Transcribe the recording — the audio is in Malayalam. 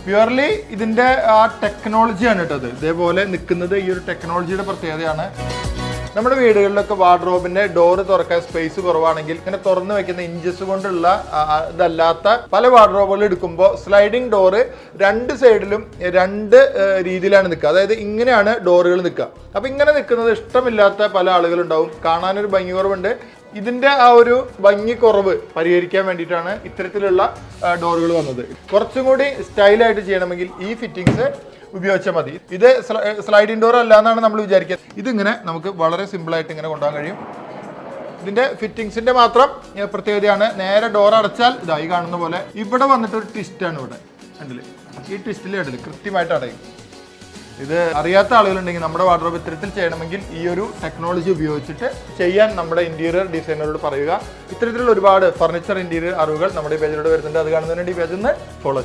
പ്യുവർലി ഇതിന്റെ ആ ടെക്നോളജിയാണ് കേട്ടത് ഇതേപോലെ നിൽക്കുന്നത്. ഈ ഒരു ടെക്നോളജിയുടെ പ്രത്യേകതയാണ്. നമ്മുടെ വീടുകളിലൊക്കെ വാർഡ്രോബിന്റെ ഡോറ് തുറക്കാൻ സ്പേസ് കുറവാണെങ്കിൽ ഇങ്ങനെ തുറന്നു വെക്കുന്ന ഇഞ്ചസ് കൊണ്ടുള്ള ഇതല്ലാത്ത പല വാർഡ്രോബുകൾ എടുക്കുമ്പോൾ സ്ലൈഡിംഗ് ഡോറ് രണ്ട് സൈഡിലും രണ്ട് രീതിയിലാണ് നിൽക്കുക. അതായത് ഇങ്ങനെയാണ് ഡോറുകൾ നിൽക്കുക. അപ്പം ഇങ്ങനെ നിൽക്കുന്നത് ഇഷ്ടമില്ലാത്ത പല ആളുകളുണ്ടാവും. കാണാനൊരു ഭംഗി കുറവുണ്ട്. ഇതിന്റെ ആ ഒരു ഭംഗി കുറവ് പരിഹരിക്കാൻ വേണ്ടിയിട്ടാണ് ഇത്തരത്തിലുള്ള ഡോറുകൾ വന്നത്. കുറച്ചും കൂടി സ്റ്റൈലായിട്ട് ചെയ്യണമെങ്കിൽ ഈ ഫിറ്റിങ്സ് ഉപയോഗിച്ചാൽ മതി. ഇത് സ്ലൈഡിംഗ് ഡോർ അല്ല എന്നാണ് നമ്മൾ വിചാരിക്കുന്നത്. ഇതിങ്ങനെ നമുക്ക് വളരെ സിമ്പിളായിട്ട് ഇങ്ങനെ കൊണ്ടുപോകാൻ കഴിയും. ഇതിന്റെ ഫിറ്റിങ്സിന്റെ മാത്രം പ്രത്യേകതയാണ്. നേരെ ഡോർ അടച്ചാൽ ഇതായി കാണുന്ന പോലെ ഇവിടെ വന്നിട്ടൊരു ട്വിസ്റ്റാണ്. ഇവിടെ കണ്ടില്ലേ, ഈ ട്വിസ്റ്റിൽ കണ്ടില്ലേ കൃത്യമായിട്ട് അടയും. ഇത് അറിയാത്ത ആളുകളുണ്ടെങ്കിൽ നമ്മുടെ വാർഡ്രോബ് ഇത്തരത്തിൽ ചെയ്യണമെങ്കിൽ ഈ ഒരു ടെക്നോളജി ഉപയോഗിച്ചിട്ട് ചെയ്യാൻ നമ്മുടെ ഇന്റീരിയർ ഡിസൈനറോട് പറയുക. ഇത്തരത്തിലുള്ള ഒരുപാട് ഫർണിച്ചർ ഇന്റീരിയർ അറിവുകൾ നമ്മുടെ പേജിലൂടെ വരുന്നുണ്ട്. അത് കാണുന്നതിന് വേണ്ടി പേജിൽ നിന്ന് ഫോളോ